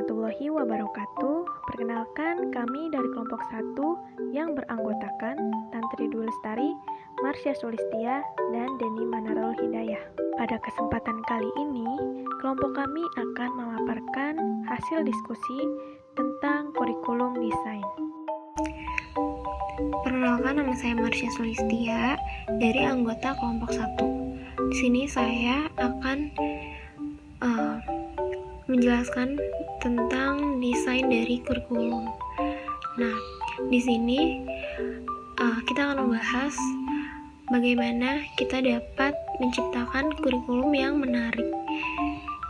warahmatullahi wabarakatuh. Perkenalkan, kami dari kelompok 1 yang beranggotakan Tantri Dwi Lestari, Marsha Sulistia, dan Deni Manarul Hidayah. Pada kesempatan kali ini, kelompok kami akan memaparkan hasil diskusi tentang kurikulum desain. Perkenalkan, nama saya Marsha Sulistia dari anggota kelompok 1. Di sini saya akan menjelaskan tentang desain dari kurikulum. Nah, di sini kita akan membahas bagaimana kita dapat menciptakan kurikulum yang menarik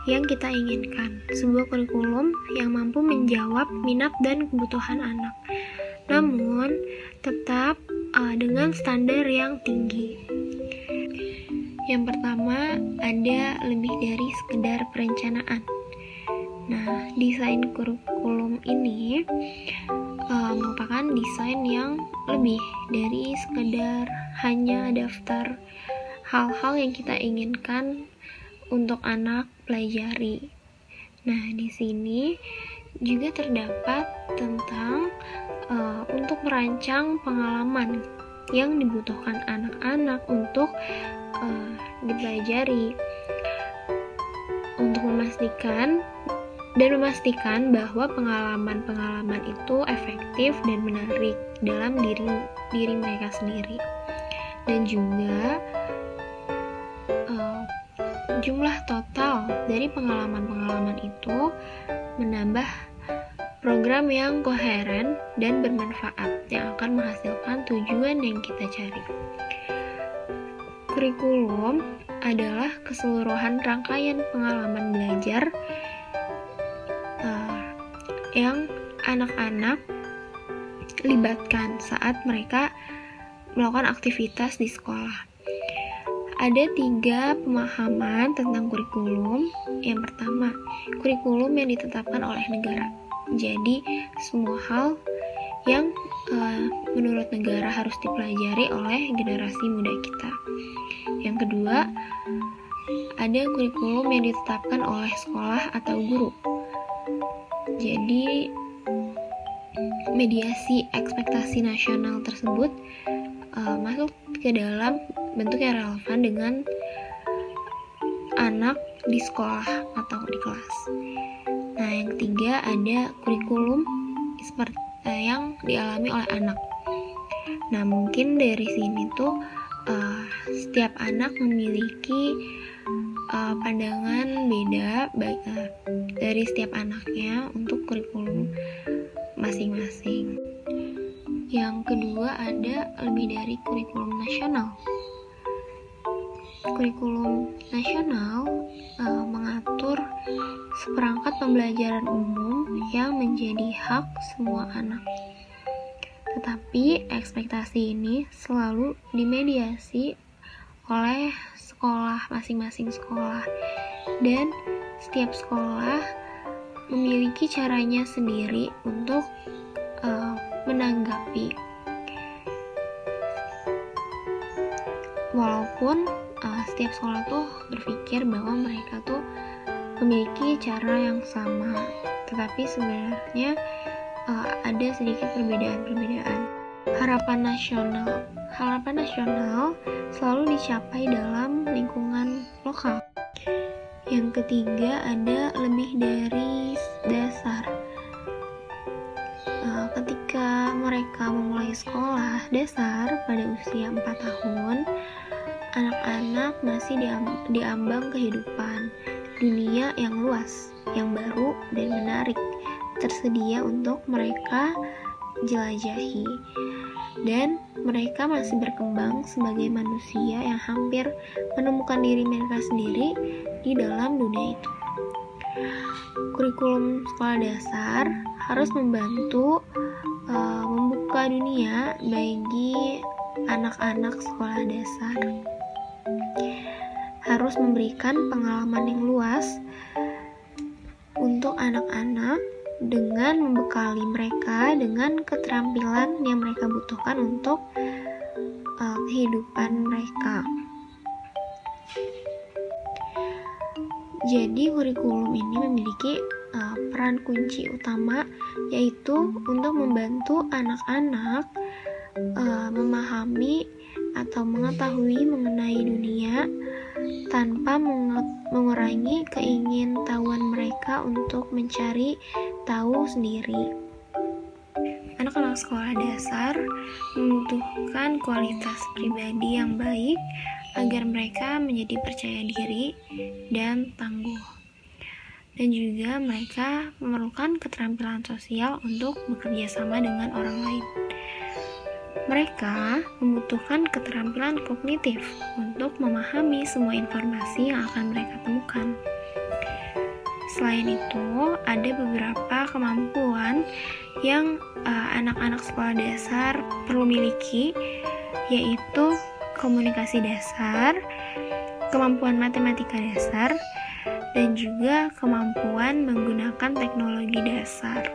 yang kita inginkan, sebuah kurikulum yang mampu menjawab minat dan kebutuhan anak, namun tetap dengan standar yang tinggi. Yang pertama, ada lebih dari sekedar perencanaan. Nah, desain kurikulum ini merupakan desain yang lebih dari sekedar hanya daftar hal-hal yang kita inginkan untuk anak pelajari. Nah, di sini juga terdapat tentang untuk merancang pengalaman yang dibutuhkan anak-anak untuk dipelajari, untuk memastikan bahwa pengalaman-pengalaman itu efektif dan menarik dalam diri mereka sendiri, dan juga jumlah total dari pengalaman-pengalaman itu menambah program yang koheren dan bermanfaat yang akan menghasilkan tujuan yang kita cari. Kurikulum adalah keseluruhan rangkaian pengalaman belajar yang anak-anak libatkan saat mereka melakukan aktivitas di sekolah. Ada 3 pemahaman tentang kurikulum. Yang pertama, kurikulum yang ditetapkan oleh negara. Jadi, semua hal yang menurut negara harus dipelajari oleh generasi muda kita. Yang kedua, ada kurikulum yang ditetapkan oleh sekolah atau guru. Jadi, mediasi ekspektasi nasional tersebut masuk ke dalam bentuk yang relevan dengan anak di sekolah atau di kelas. Nah, yang ketiga, ada kurikulum seperti yang dialami oleh anak. Nah, mungkin dari sini tuh setiap anak memiliki pandangan beda dari setiap anaknya untuk kurikulum masing-masing. Yang kedua, ada lebih dari kurikulum nasional. Kurikulum nasional mengatur seperangkat pembelajaran umum yang menjadi hak semua anak. Tetapi ekspektasi ini selalu dimediasi oleh sekolah, masing-masing sekolah, dan setiap sekolah memiliki caranya sendiri untuk menanggapi. Walaupun setiap sekolah tuh berpikir bahwa mereka tuh memiliki cara yang sama, tetapi sebenarnya ada sedikit perbedaan-perbedaan. Harapan nasional selalu dicapai dalam lingkungan lokal. Yang ketiga, ada lebih dari dasar. Ketika mereka memulai sekolah dasar pada usia 4 tahun, anak-anak masih diambang kehidupan dunia yang luas, yang baru dan menarik tersedia untuk mereka jelajahi, dan mereka masih berkembang sebagai manusia yang hampir menemukan diri mereka sendiri di dalam dunia itu. Kurikulum sekolah dasar harus membantu membuka dunia bagi anak-anak sekolah dasar, harus memberikan pengalaman yang luas untuk anak-anak dengan membekali mereka dengan keterampilan yang mereka butuhkan untuk kehidupan mereka. Jadi kurikulum ini memiliki peran kunci utama, yaitu untuk membantu anak-anak memahami atau mengetahui mengenai dunia tanpa mengurangi keingintahuan mereka untuk mencari tahu sendiri. Anak-anak sekolah dasar membutuhkan kualitas pribadi yang baik agar mereka menjadi percaya diri dan tangguh. Dan juga mereka memerlukan keterampilan sosial untuk bekerja sama dengan orang lain. Mereka membutuhkan keterampilan kognitif untuk memahami semua informasi yang akan mereka temukan. Selain itu, ada beberapa kemampuan yang anak-anak sekolah dasar perlu miliki, yaitu komunikasi dasar, kemampuan matematika dasar, dan juga kemampuan menggunakan teknologi dasar.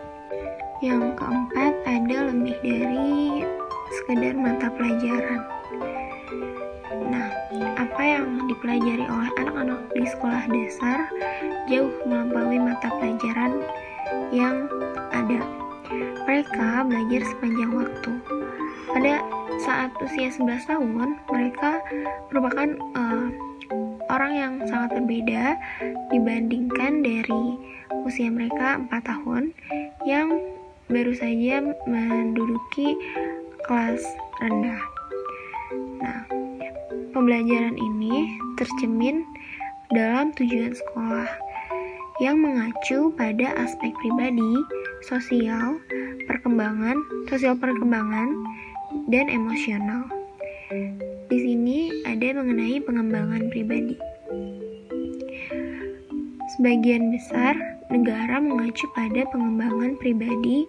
Yang keempat, ada lebih dari sekedar mata pelajaran. Nah, apa yang dipelajari oleh anak-anak di sekolah dasar jauh melampaui mata pelajaran yang ada. Mereka belajar sepanjang waktu. Pada saat usia 11 tahun, mereka merupakan orang yang sangat berbeda dibandingkan dari usia mereka 4 tahun yang baru saja menduduki kelas rendah. Nah, pembelajaran ini tercermin dalam tujuan sekolah yang mengacu pada aspek pribadi, sosial perkembangan, dan emosional. Di sini ada mengenai pengembangan pribadi. Sebagian besar negara mengacu pada pengembangan pribadi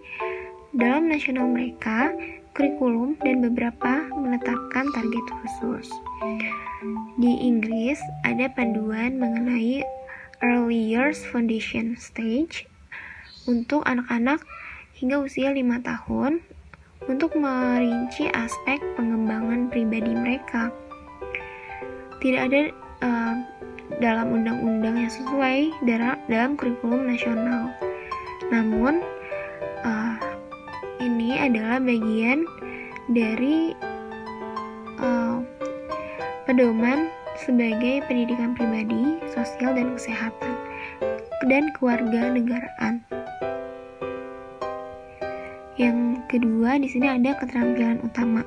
dalam nasional mereka, kurikulum, dan beberapa menetapkan target khusus. Di Inggris ada panduan mengenai Early Years Foundation Stage untuk anak-anak hingga usia 5 tahun untuk merinci aspek pengembangan pribadi mereka. Tidak ada dalam undang-undang yang sesuai dalam kurikulum nasional. Namun, ini adalah bagian dari pedoman sebagai pendidikan pribadi, sosial, dan kesehatan, dan kewarganegaraan. Yang kedua, di sini ada keterampilan utama.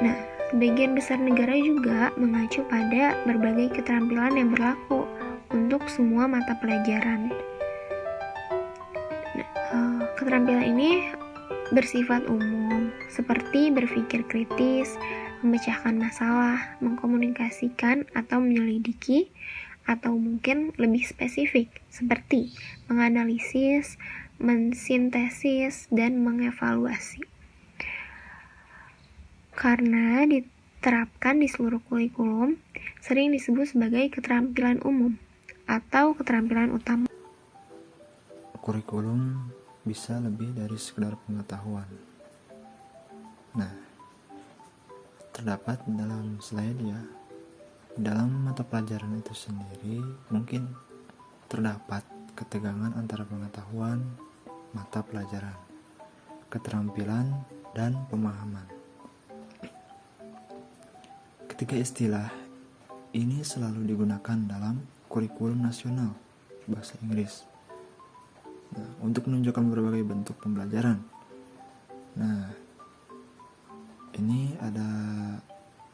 Nah, sebagian besar negara juga mengacu pada berbagai keterampilan yang berlaku untuk semua mata pelajaran. Nah, keterampilan ini bersifat umum, seperti berpikir kritis, memecahkan masalah, mengkomunikasikan atau menyelidiki, atau mungkin lebih spesifik, seperti menganalisis, mensintesis, dan mengevaluasi. Karena diterapkan di seluruh kurikulum, sering disebut sebagai keterampilan umum atau keterampilan utama. Kurikulum bisa lebih dari sekedar pengetahuan. Nah, terdapat dalam slide ya, dalam mata pelajaran itu sendiri mungkin terdapat ketegangan antara pengetahuan, mata pelajaran, keterampilan, dan pemahaman. Ketiga istilah ini selalu digunakan dalam kurikulum nasional bahasa Inggris. Nah, untuk menunjukkan berbagai bentuk pembelajaran. Nah, ini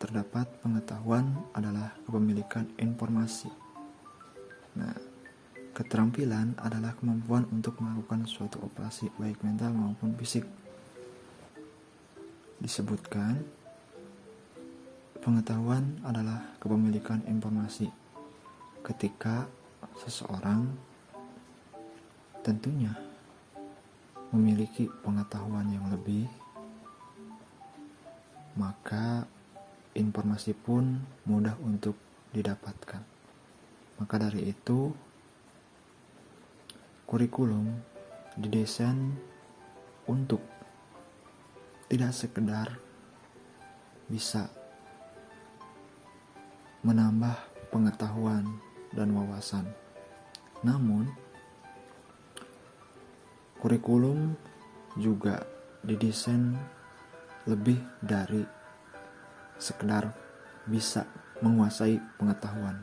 terdapat pengetahuan adalah kepemilikan informasi. Nah, keterampilan adalah kemampuan untuk melakukan suatu operasi baik mental maupun fisik. Disebutkan, pengetahuan adalah kepemilikan informasi ketika seseorang tentunya memiliki pengetahuan yang lebih, maka informasi pun mudah untuk didapatkan. Maka dari itu, kurikulum didesain untuk tidak sekedar bisa menambah pengetahuan dan wawasan, namun kurikulum juga didesain lebih dari sekedar bisa menguasai pengetahuan.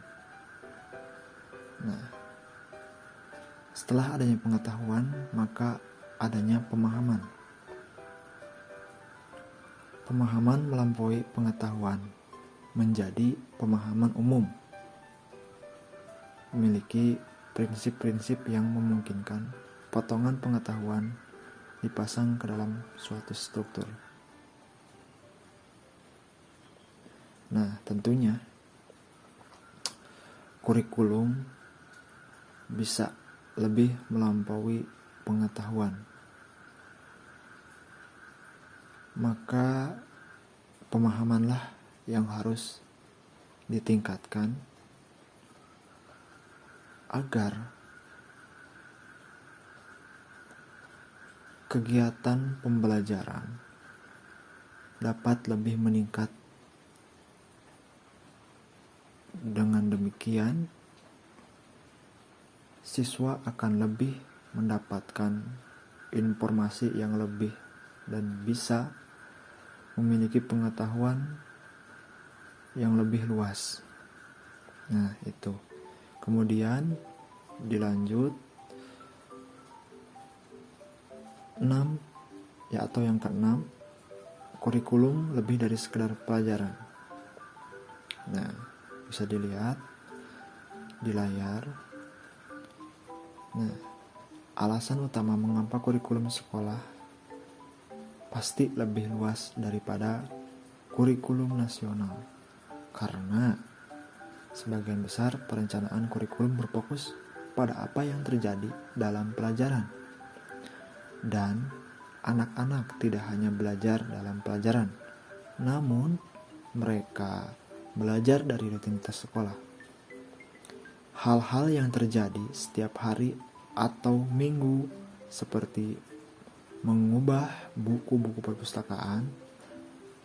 Nah, setelah adanya pengetahuan, maka adanya pemahaman. Pemahaman melampaui pengetahuan menjadi pemahaman umum, memiliki prinsip-prinsip yang memungkinkan potongan pengetahuan dipasang ke dalam suatu struktur. Nah, tentunya kurikulum bisa lebih melampaui pengetahuan. Maka pemahamanlah yang harus ditingkatkan agar kegiatan pembelajaran dapat lebih meningkat. Dengan demikian, siswa akan lebih mendapatkan informasi yang lebih dan bisa memiliki pengetahuan yang lebih luas. Nah, itu. Kemudian dilanjut 6 ya, atau yang ke-6, kurikulum lebih dari sekedar pelajaran. Nah, bisa dilihat di layar. Nah, alasan utama mengapa kurikulum sekolah pasti lebih luas daripada kurikulum nasional, karena sebagian besar perencanaan kurikulum berfokus pada apa yang terjadi dalam pelajaran, dan anak-anak tidak hanya belajar dalam pelajaran, namun mereka belajar dari rutinitas sekolah. Hal-hal yang terjadi setiap hari atau minggu seperti mengubah buku-buku perpustakaan,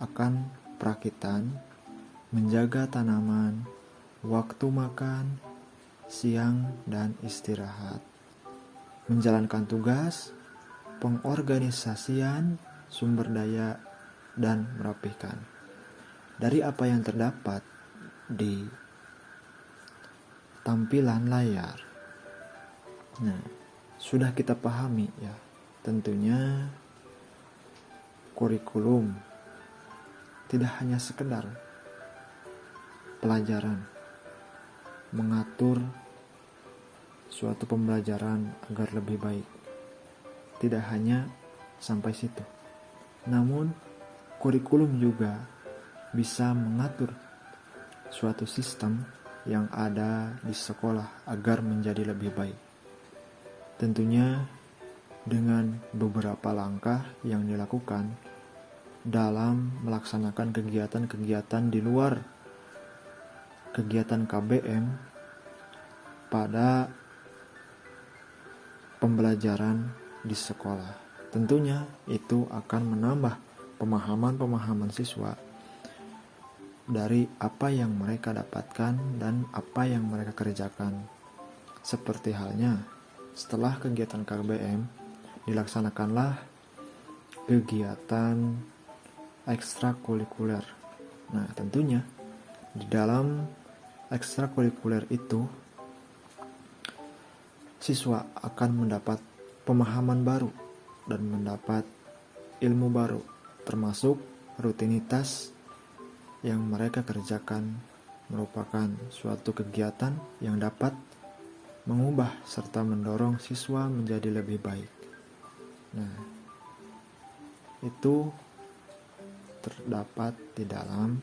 akan perakitan, menjaga tanaman, waktu makan, siang dan istirahat, menjalankan tugas, pengorganisasian sumber daya, dan merapihkan. Dari apa yang terdapat di tampilan layar, nah, sudah kita pahami ya, tentunya kurikulum tidak hanya sekedar pelajaran, mengatur suatu pembelajaran agar lebih baik. Tidak hanya sampai situ, namun kurikulum juga bisa mengatur suatu sistem yang ada di sekolah agar menjadi lebih baik. Tentunya dengan beberapa langkah yang dilakukan dalam melaksanakan kegiatan-kegiatan di luar kegiatan KBM pada pembelajaran di sekolah. Tentunya itu akan menambah pemahaman siswa dari apa yang mereka dapatkan dan apa yang mereka kerjakan. Seperti halnya setelah kegiatan KBM dilaksanakanlah kegiatan ekstrakurikuler. Nah, tentunya di dalam ekstrakurikuler itu siswa akan mendapat pemahaman baru dan mendapat ilmu baru, termasuk rutinitas yang mereka kerjakan merupakan suatu kegiatan yang dapat mengubah serta mendorong siswa menjadi lebih baik. Nah, itu terdapat di dalam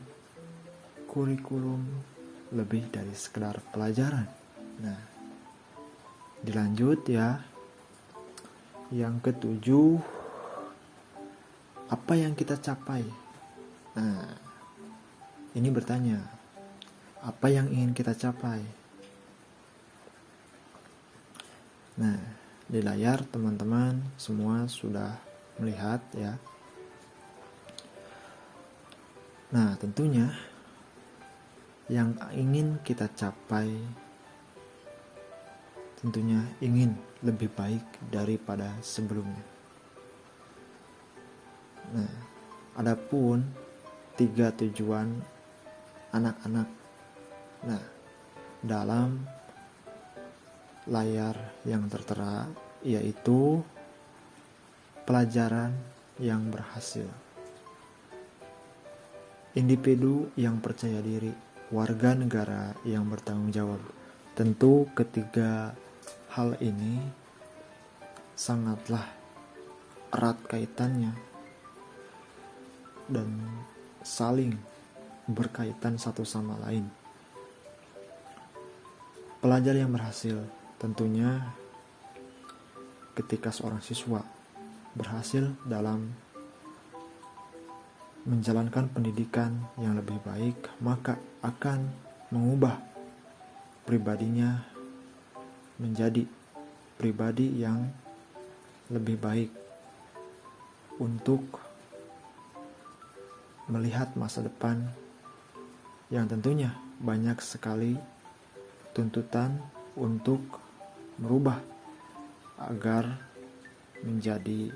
kurikulum lebih dari sekedar pelajaran. Nah, dilanjut ya. Yang ke-7, apa yang kita capai? Nah, ini bertanya, apa yang ingin kita capai? Nah, di layar teman-teman semua sudah melihat ya. Nah, tentunya yang ingin kita capai tentunya ingin lebih baik daripada sebelumnya. Nah, adapun 3 tujuan anak-anak. Nah, dalam layar yang tertera yaitu pelajaran yang berhasil, individu yang percaya diri, warga negara yang bertanggung jawab. Tentu ketiga hal ini sangatlah erat kaitannya dan saling berkaitan satu sama lain. Pelajar yang berhasil tentunya ketika seorang siswa berhasil dalam menjalankan pendidikan yang lebih baik, maka akan mengubah pribadinya menjadi pribadi yang lebih baik untuk melihat masa depan yang tentunya banyak sekali tuntutan untuk merubah agar menjadi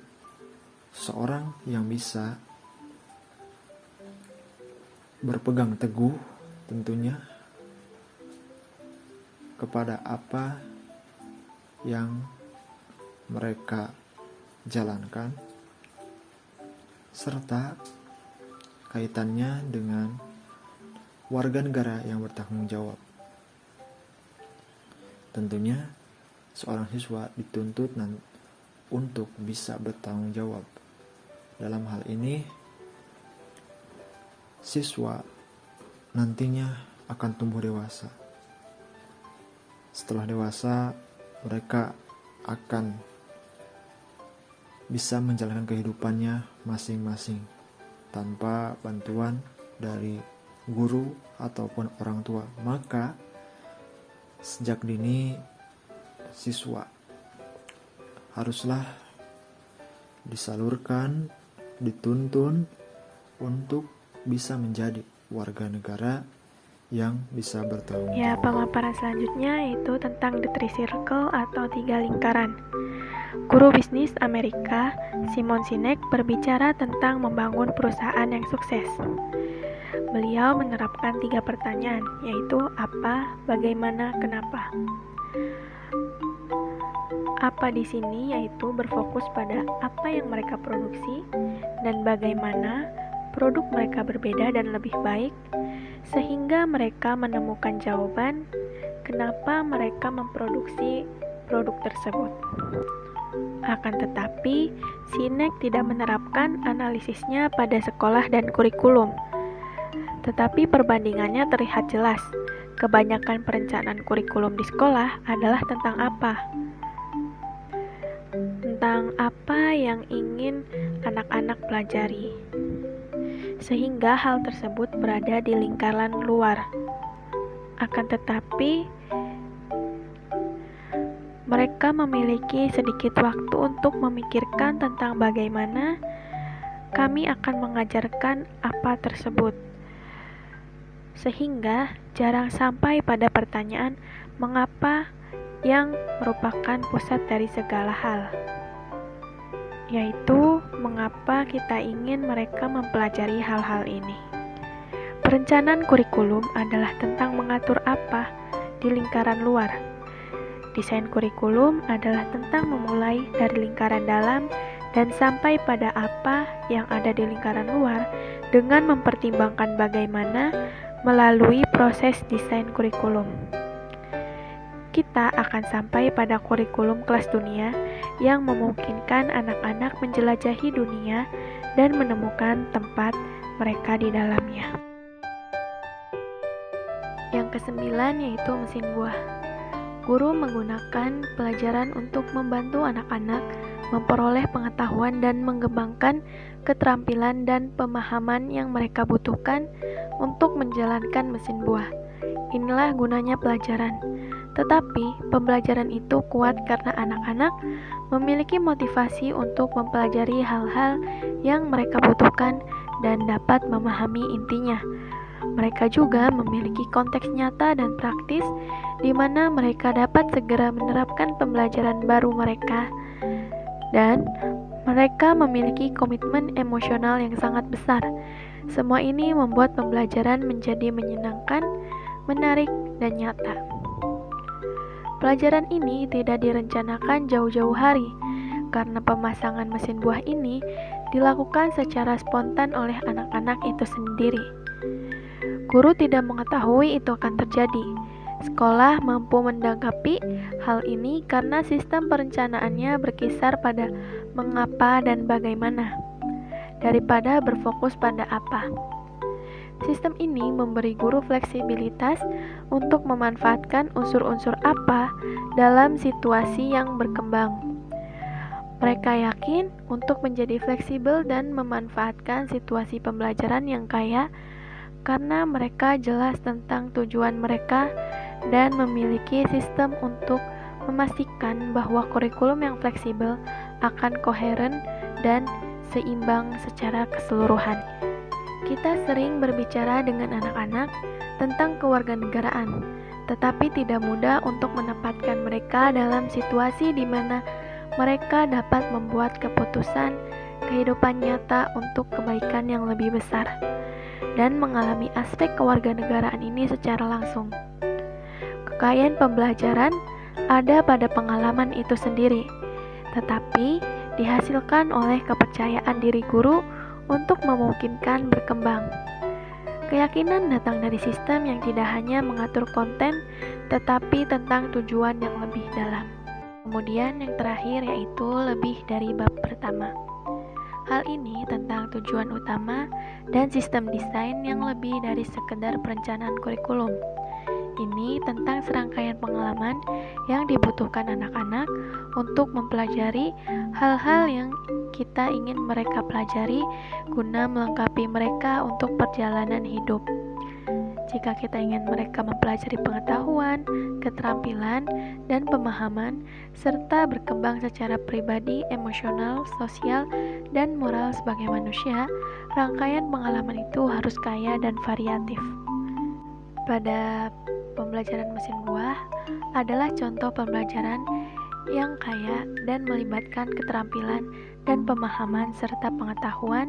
seorang yang bisa berpegang teguh tentunya kepada apa yang mereka jalankan, serta kaitannya dengan warga negara yang bertanggung jawab. Tentunya seorang siswa dituntut untuk bisa bertanggung jawab. Dalam hal ini, siswa nantinya akan tumbuh dewasa. Setelah dewasa, mereka akan bisa menjalankan kehidupannya masing-masing tanpa bantuan dari guru ataupun orang tua. Maka sejak dini siswa haruslah disalurkan, dituntun untuk bisa menjadi warga negara yang bisa bertanggung jawab. Ya, pemaparan selanjutnya yaitu tentang the three circle atau 3 lingkaran. Guru bisnis Amerika, Simon Sinek, berbicara tentang membangun perusahaan yang sukses. Beliau menerapkan 3 pertanyaan, yaitu apa, bagaimana, kenapa. Apa di sini yaitu berfokus pada apa yang mereka produksi dan bagaimana produk mereka berbeda dan lebih baik, sehingga mereka menemukan jawaban kenapa mereka memproduksi produk tersebut. Akan tetapi, Sinek tidak menerapkan analisisnya pada sekolah dan kurikulum. Tetapi perbandingannya terlihat jelas. Kebanyakan perencanaan kurikulum di sekolah adalah tentang apa? Tentang apa yang ingin anak-anak pelajari. Sehingga hal tersebut berada di lingkaran luar. Akan tetapi, mereka memiliki sedikit waktu untuk memikirkan tentang bagaimana kami akan mengajarkan apa tersebut. Sehingga jarang sampai pada pertanyaan mengapa yang merupakan pusat dari segala hal, yaitu mengapa kita ingin mereka mempelajari hal-hal ini. Perencanaan kurikulum adalah tentang mengatur apa di lingkaran luar. Desain kurikulum adalah tentang memulai dari lingkaran dalam dan sampai pada apa yang ada di lingkaran luar dengan mempertimbangkan bagaimana melalui proses desain kurikulum. Kita akan sampai pada kurikulum kelas dunia yang memungkinkan anak-anak menjelajahi dunia dan menemukan tempat mereka di dalamnya. Yang kesembilan yaitu mesin buah. Guru menggunakan pelajaran untuk membantu anak-anak memperoleh pengetahuan dan mengembangkan keterampilan dan pemahaman yang mereka butuhkan untuk menjalankan mesin buah. Inilah gunanya pelajaran. Tetapi, pembelajaran itu kuat karena anak-anak memiliki motivasi untuk mempelajari hal-hal yang mereka butuhkan dan dapat memahami intinya. Mereka juga memiliki konteks nyata dan praktis di mana mereka dapat segera menerapkan pembelajaran baru mereka, dan mereka memiliki komitmen emosional yang sangat besar. Semua ini membuat pembelajaran menjadi menyenangkan, menarik, dan nyata. Pelajaran ini tidak direncanakan jauh-jauh hari, karena pemasangan mesin buah ini dilakukan secara spontan oleh anak-anak itu sendiri. Guru tidak mengetahui itu akan terjadi. Sekolah mampu menanggapi hal ini karena sistem perencanaannya berkisar pada mengapa dan bagaimana, daripada berfokus pada apa. Sistem ini memberi guru fleksibilitas untuk memanfaatkan unsur-unsur apa dalam situasi yang berkembang. Mereka yakin untuk menjadi fleksibel dan memanfaatkan situasi pembelajaran yang kaya karena mereka jelas tentang tujuan mereka dan memiliki sistem untuk memastikan bahwa kurikulum yang fleksibel akan koheren dan seimbang secara keseluruhan. Kita sering berbicara dengan anak-anak tentang kewarganegaraan, tetapi tidak mudah untuk menempatkan mereka dalam situasi di mana mereka dapat membuat keputusan kehidupan nyata untuk kebaikan yang lebih besar dan mengalami aspek kewarganegaraan ini secara langsung. Kekayaan pembelajaran ada pada pengalaman itu sendiri, tetapi dihasilkan oleh kepercayaan diri guru untuk memungkinkan berkembang. Keyakinan datang dari sistem yang tidak hanya mengatur konten, tetapi tentang tujuan yang lebih dalam. Kemudian yang terakhir yaitu lebih dari bab pertama. Hal ini tentang tujuan utama dan sistem desain yang lebih dari sekedar perencanaan kurikulum. Ini tentang serangkaian pengalaman yang dibutuhkan anak-anak untuk mempelajari hal-hal yang kita ingin mereka pelajari guna melengkapi mereka untuk perjalanan hidup. Jika kita ingin mereka mempelajari pengetahuan, keterampilan, dan pemahaman, serta berkembang secara pribadi, emosional, sosial, dan moral sebagai manusia, rangkaian pengalaman itu harus kaya dan variatif. Pada pembelajaran mesin buah adalah contoh pembelajaran yang kaya dan melibatkan keterampilan dan pemahaman serta pengetahuan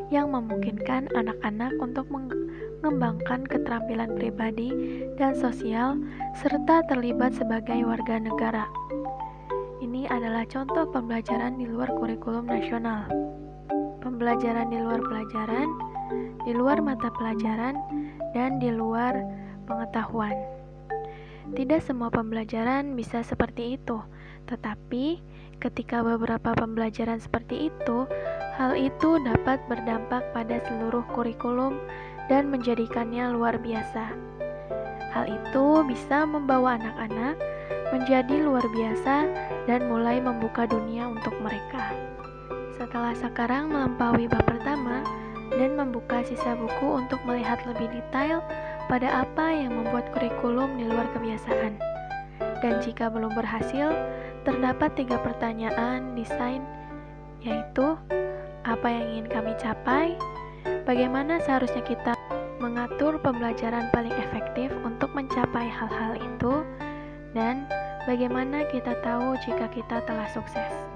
yang memungkinkan anak-anak untuk mengembangkan keterampilan pribadi dan sosial serta terlibat sebagai warga negara. Ini adalah contoh pembelajaran di luar kurikulum nasional. Pembelajaran di luar pelajaran, di luar mata pelajaran, dan di luar pengetahuan. Tidak semua pembelajaran bisa seperti itu, tetapi ketika beberapa pembelajaran seperti itu, hal itu dapat berdampak pada seluruh kurikulum dan menjadikannya luar biasa. Hal itu bisa membawa anak-anak menjadi luar biasa dan mulai membuka dunia untuk mereka. Setelah sekarang melampaui bab pertama dan membuka sisa buku untuk melihat lebih detail pada apa yang membuat kurikulum di luar kebiasaan. Dan jika belum berhasil, terdapat 3 pertanyaan desain, yaitu apa yang ingin kami capai, bagaimana seharusnya kita mengatur pembelajaran paling efektif untuk mencapai hal-hal itu, dan bagaimana kita tahu jika kita telah sukses.